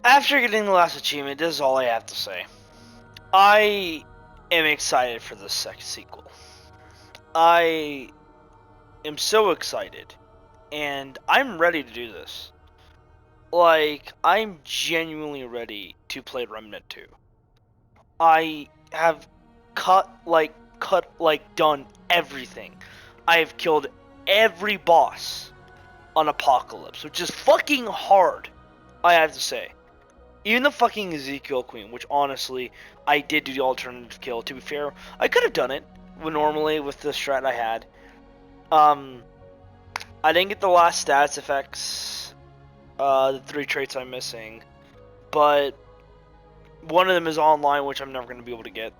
After getting the last achievement, this is all I have to say. I am excited for the sequel. I am so excited, and I'm ready to do this. Like, I'm genuinely ready to play Remnant 2. I have done everything. I have killed every boss on Apocalypse, which is fucking hard, I have to say. Even the fucking Ezekiel Queen, which honestly, I did do the alternative kill. To be fair, I could have done it normally with the strat I had. I didn't get the last stats effects, the 3 traits I'm missing, but one of them is online, which I'm never going to be able to get.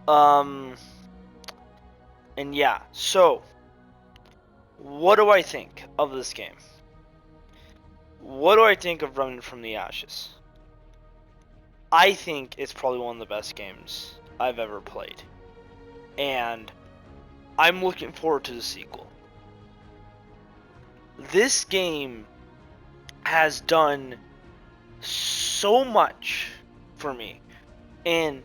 And yeah, so, what do I think of this game? What do I think of Remnant from the Ashes? I think it's probably one of the best games I've ever played. And I'm looking forward to the sequel. This game has done so much for me and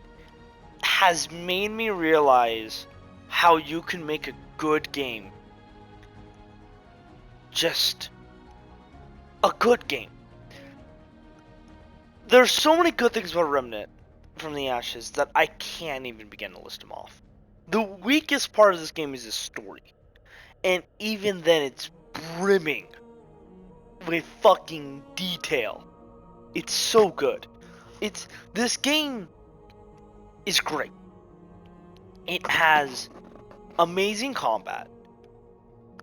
has made me realize how you can make a good game. Just a good game. There's so many good things about Remnant from the Ashes that I can't even begin to list them off. The weakest part of this game is the story. And even then, it's brimming with fucking detail. It's so good. This game is great. It has amazing combat.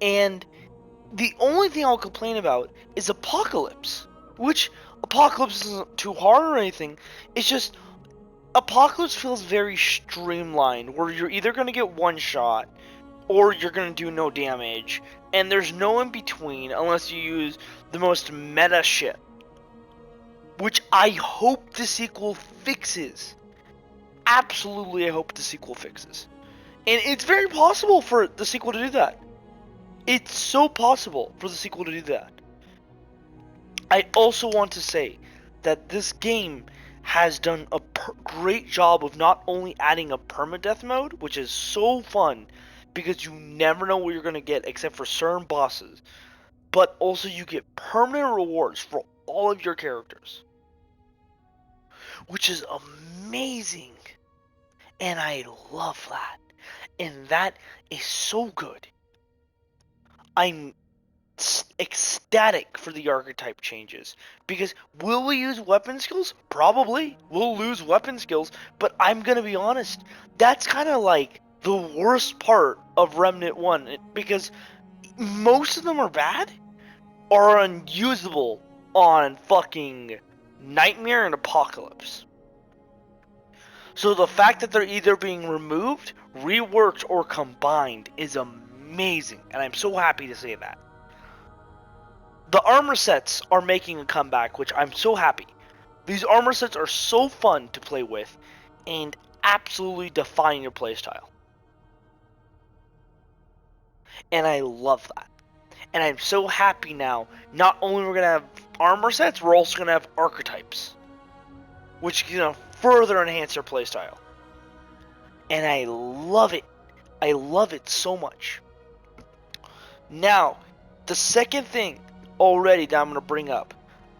And the only thing I'll complain about is Apocalypse. Which, Apocalypse isn't too hard or anything. It's just, Apocalypse feels very streamlined, where you're either going to get one shot, or you're going to do no damage, and there's no in between unless you use the most meta shit. Which I hope the sequel fixes. Absolutely, I hope the sequel fixes. And it's very possible for the sequel to do that. It's so possible for the sequel to do that. I also want to say that this game has done a great job of not only adding a permadeath mode, which is so fun because you never know what you're going to get except for certain bosses, but also you get permanent rewards for all of your characters, which is amazing. And I love that. And that is so good. I'm ecstatic for the archetype changes, because will we use weapon skills? Probably. We'll lose weapon skills, but I'm gonna be honest, that's kind of like the worst part of Remnant 1, because most of them are bad or unusable on fucking Nightmare and Apocalypse. So the fact that they're either being removed, reworked, or combined is amazing, and I'm so happy to say that. The armor sets are making a comeback, which I'm so happy. These armor sets are so fun to play with and absolutely define your playstyle. And I love that. And I'm so happy now, not only we're going to have armor sets, we're also going to have archetypes, which, further enhance your playstyle. And I love it. I love it so much. Now, the second thing already that I'm going to bring up.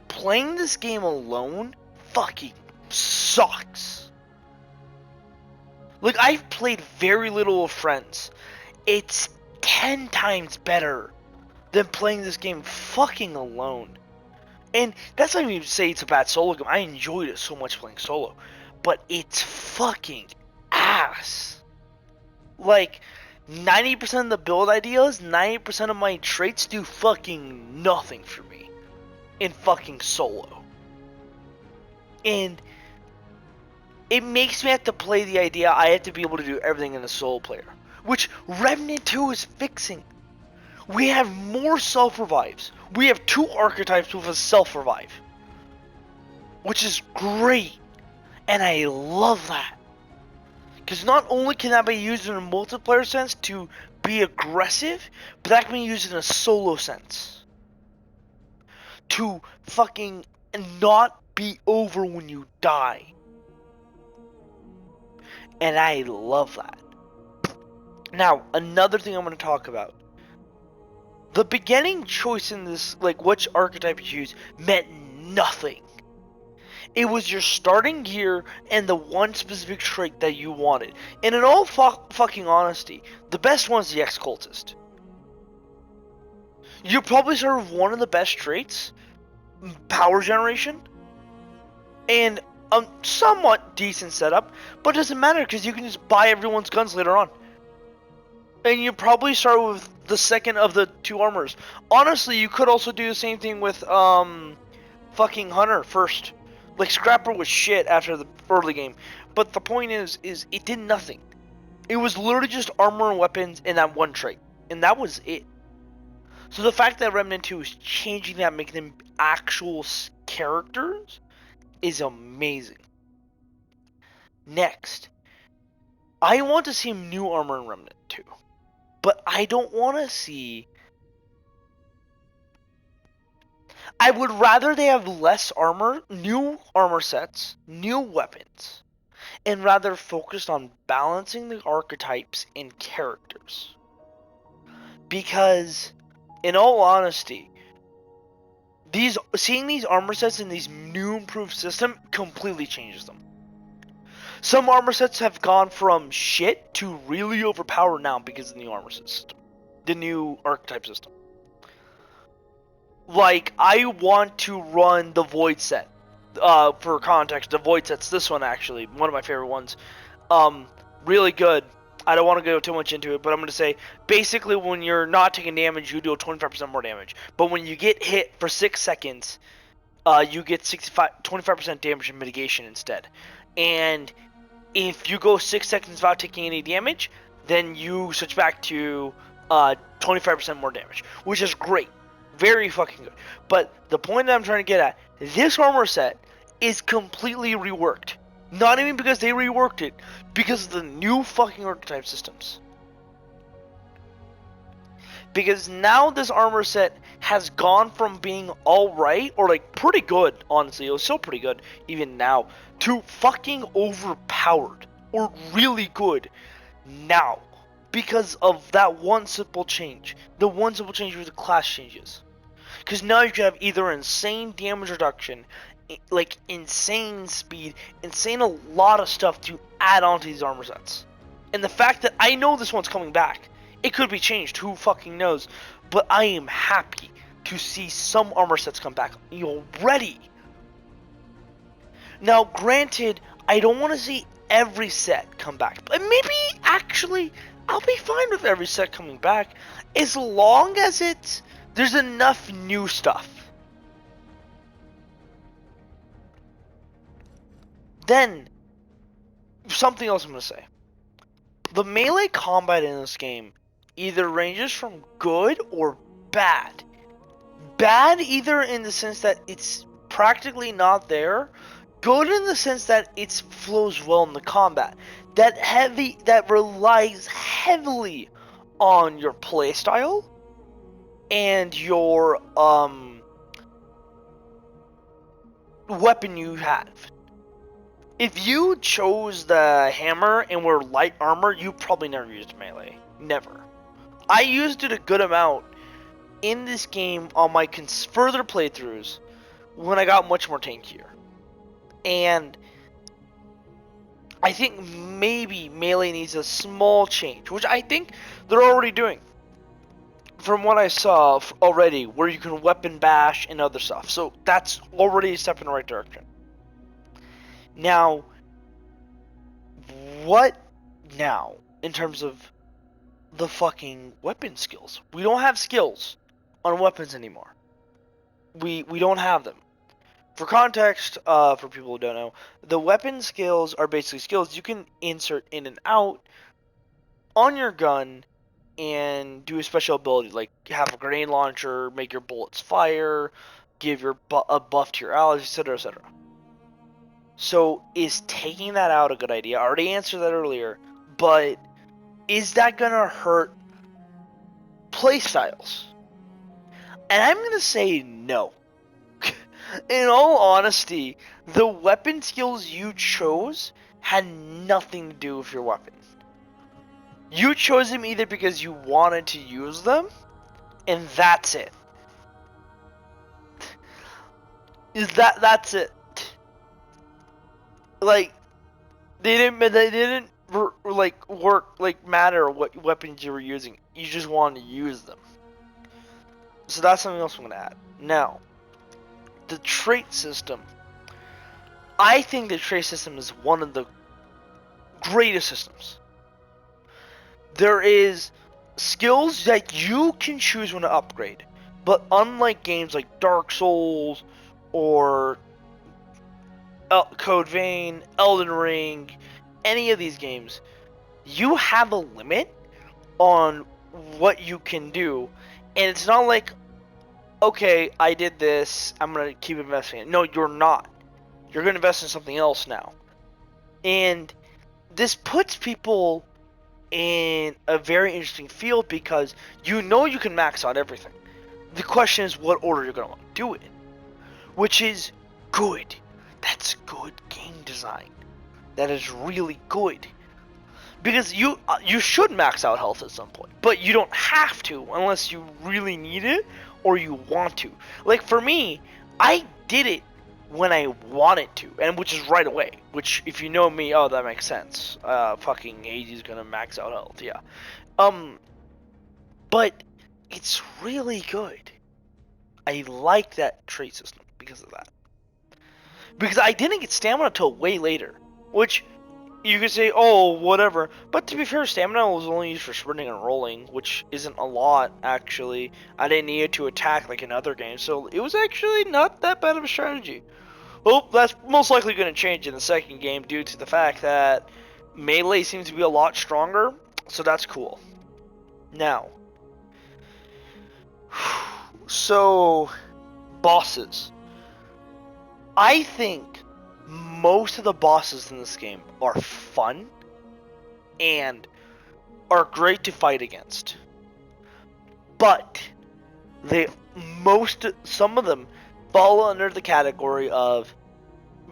Playing this game alone fucking sucks. Like, I've played very little with friends. It's 10 times better than playing this game fucking alone. And that's not even to say it's a bad solo game. I enjoyed it so much playing solo. But it's fucking ass. Like, 90% of the build ideas, 90% of my traits do fucking nothing for me in fucking solo. And it makes me have to play the idea I have to be able to do everything in a solo player, which Remnant 2 is fixing. We have more self-revives. We have 2 archetypes with a self-revive, which is great, and I love that. Because not only can that be used in a multiplayer sense to be aggressive, but that can be used in a solo sense to fucking not be over when you die. And I love that. Now, another thing I'm going to talk about. The beginning choice in this, like which archetype you choose, meant nothing. It was your starting gear and the one specific trait that you wanted. And in all fucking honesty, the best one's the ex-cultist. You probably start with one of the best traits, power generation, and a somewhat decent setup, but it doesn't matter because you can just buy everyone's guns later on. And you probably start with the second of the two armors. Honestly, you could also do the same thing with fucking Hunter first. Like Scrapper was shit after the early game, but the point is it did nothing. It was literally just armor and weapons and that one trait, and that was it. So the fact that Remnant 2 is changing that, making them actual characters, is amazing. Next, I want to see new armor in Remnant 2, but I don't want to see. I would rather they have less armor, new armor sets, new weapons, and rather focused on balancing the archetypes and characters. Because, in all honesty, seeing these armor sets in these new improved system completely changes them. Some armor sets have gone from shit to really overpowered now because of the new armor system, the new archetype system. Like, I want to run the Void set. For context, the Void set's this one actually, one of my favorite ones. Really good. I don't want to go too much into it, but I'm going to say, basically when you're not taking damage, you do a 25% more damage. But when you get hit for 6 seconds, you get 25% damage and mitigation instead. And if you go 6 seconds without taking any damage, then you switch back to 25% more damage, which is great. Very fucking good. But the point that I'm trying to get at, this armor set is completely reworked. Not even because they reworked it, because of the new fucking archetype systems. Because now this armor set has gone from being alright, or like pretty good, honestly, it was still pretty good, even now, to fucking overpowered, or really good, now. Because of that one simple change. The one simple change with the class changes. Because now you can have either insane damage reduction, like insane speed, insane a lot of stuff to add on to these armor sets. And the fact that I know this one's coming back, it could be changed, who fucking knows, but I am happy to see some armor sets come back already. Now, granted, I don't want to see every set come back, but maybe actually I'll be fine with every set coming back as long as there's enough new stuff. Then, something else I'm going to say. The melee combat in this game either ranges from good or bad. Bad either in the sense that it's practically not there. Good in the sense that it flows well in the combat. That relies heavily on your playstyle and your weapon you have. If you chose the hammer and were light armor, you probably never used melee. Never. I used it a good amount in this game on my further playthroughs when I got much more tankier. And I think maybe melee needs a small change, which I think they're already doing. From what I saw already, where you can weapon bash and other stuff. So that's already a step in the right direction. Now, what now in terms of the fucking weapon skills? We don't have skills on weapons anymore. We don't have them. For context, for people who don't know, the weapon skills are basically skills you can insert in and out on your gun and do a special ability, like have a grenade launcher, make your bullets fire, give a buff to your allies, etc., etc. So, is taking that out a good idea? I already answered that earlier, but is that gonna hurt playstyles? And I'm gonna say no. In all honesty, the weapon skills you chose had nothing to do with your weapon. You chose them either because you wanted to use them, and that's it. That's it. Like they didn't like work like matter what weapons you were using. You just wanted to use them. So that's something else I'm gonna add. Now, the trait system. I think the trait system is one of the greatest systems. There is skills that you can choose when to upgrade, but unlike games like Dark Souls or Code Vein, Elden Ring, any of these games, you have a limit on what you can do, and it's not like, okay, I did this, I'm gonna keep investing in it. No, you're not. You're gonna invest in something else now, and this puts people in a very interesting field because you know you can max out everything. The question is what order you're gonna want to do it in, which is good. That's good game design. That is really good. Because you should max out health at some point, but you don't have to unless you really need it or you want to. Like for me, I did it when I wanted to, and which is right away. Which, if you know me, oh, that makes sense. Fucking AG's gonna max out health, yeah. But it's really good. I like that trait system because of that. Because I didn't get stamina until way later, which you could say, oh, whatever. But to be fair, stamina was only used for sprinting and rolling, which isn't a lot, actually. I didn't need it to attack like in other games, so it was actually not that bad of a strategy. Well, that's most likely going to change in the second game due to the fact that melee seems to be a lot stronger, so that's cool. Now, so, bosses. I think most of the bosses in this game are fun and are great to fight against. But some of them fall under the category of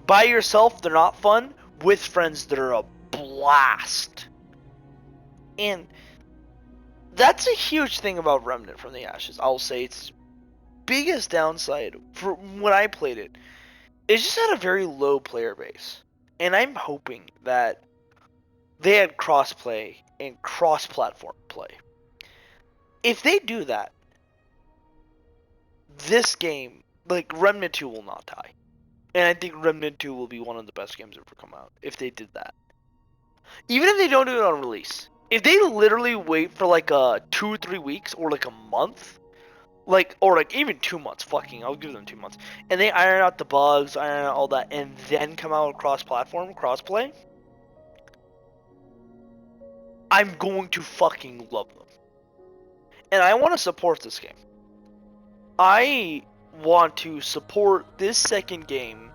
by yourself they're not fun, with friends they're a blast. And that's a huge thing about Remnant from the Ashes. I'll say its biggest downside for when I played it, it just had a very low player base. And I'm hoping that they had crossplay and cross-platform play. If they do that, this game, like Remnant 2, will not die. And I think Remnant 2 will be one of the best games ever come out if they did that. Even if they don't do it on release. If they literally wait for like 2 or 3 weeks or like a month, or like even 2 months, fucking, I'll give them 2 months, and they iron out the bugs, iron out all that, and then come out with cross-platform, cross-play, I'm going to fucking love them. And I want to support this game. I want to support this second game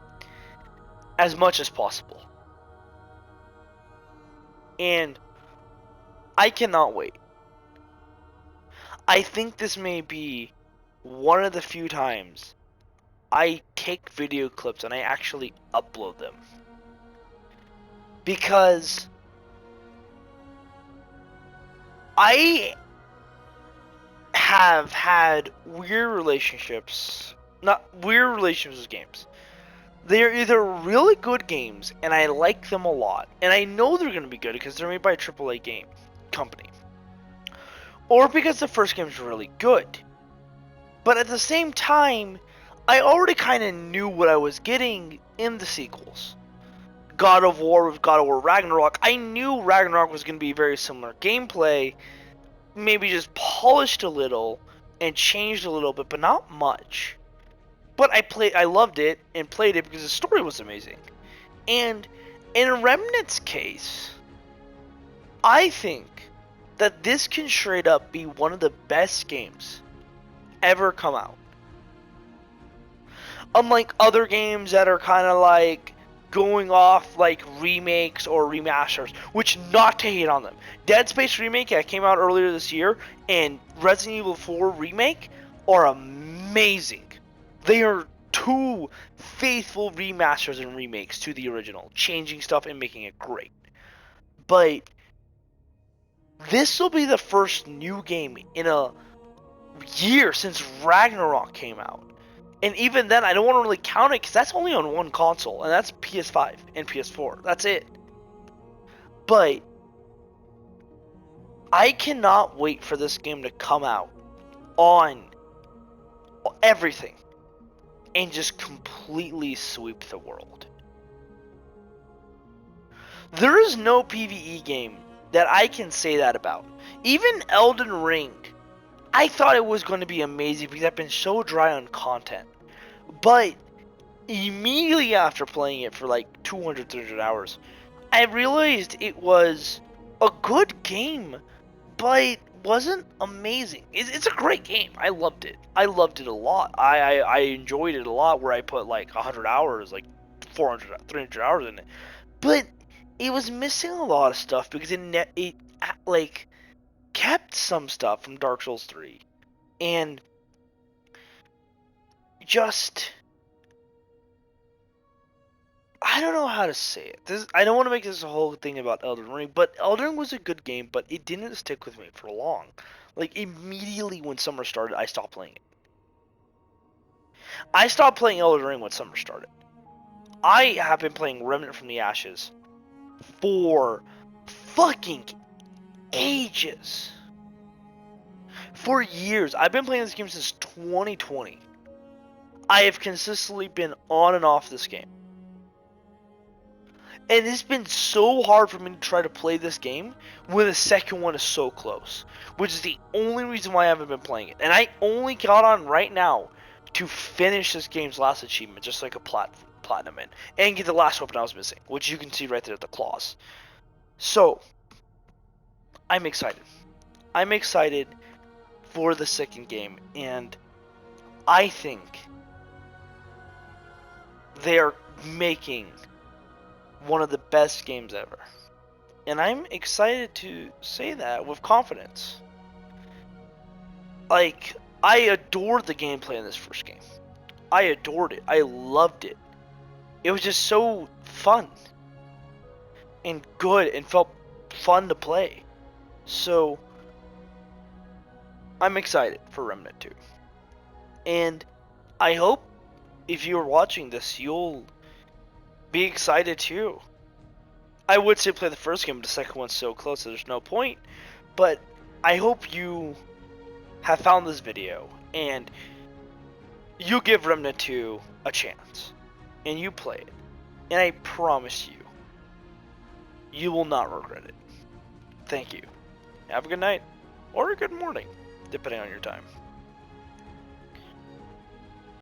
as much as possible. And I cannot wait. I think this may be one of the few times I take video clips and I actually upload them. Because I have had weird relationships with games. They're either really good games and I like them a lot, and I know they're going to be good because they're made by a AAA game company, or because the first game's really good. But at the same time, I already kind of knew what I was getting in the sequels. God of War with God of War Ragnarok, I knew Ragnarok was going to be very similar gameplay, maybe just polished a little and changed a little bit, but not much. But I loved it and played it because the story was amazing. And in Remnant's case, I think that this can straight up be one of the best games ever come out. Unlike other games that are kind of like going off like remakes or remasters, which, not to hate on them. Dead Space Remake that came out earlier this year and Resident Evil 4 Remake are amazing. They are 2 faithful remasters and remakes to the original, changing stuff and making it great. But this will be the first new game in a year since Ragnarok came out. And even then, I don't want to really count it because that's only on one console, and that's PS5 and PS4. That's it. But I cannot wait for this game to come out on everything and just completely sweep the world. There is no PvE game that I can say that about. Even Elden Ring, I thought it was going to be amazing because I've been so dry on content. But immediately after playing it for like 200, 300 hours, I realized it was a good game, but wasn't amazing. It's a great game. I loved it. I loved it a lot. I enjoyed it a lot where I put like 100 hours, like 400, 300 hours in it. But it was missing a lot of stuff because it like kept some stuff from Dark Souls 3 and just I don't know how to say it. I don't want to make this a whole thing about Elden Ring, but Elden Ring was a good game, but it didn't stick with me for long. Like immediately when summer started, I stopped playing it. I stopped playing Elden Ring when summer started. I have been playing Remnant from the Ashes for fucking ages. For years. I've been playing this game since 2020. I have consistently been on and off this game. And it's been so hard for me to try to play this game when the second one is so close. Which is the only reason why I haven't been playing it. And I only got on right now to finish this game's last achievement, just like a platinum in. And get the last weapon I was missing, which you can see right there at the claws. So, I'm excited. I'm excited for the second game. And I think they are making one of the best games ever. And I'm excited to say that with confidence. Like, I adored the gameplay in this first game. I adored it. I loved it. It was just so fun. And good and felt fun to play. So, I'm excited for Remnant 2. And I hope if you're watching this, you'll be excited too. I would say play the first game, but the second one's so close that there's no point. But I hope you have found this video and you give Remnant 2 a chance and you play it. And I promise you, you will not regret it. Thank you. Have a good night or a good morning, depending on your time.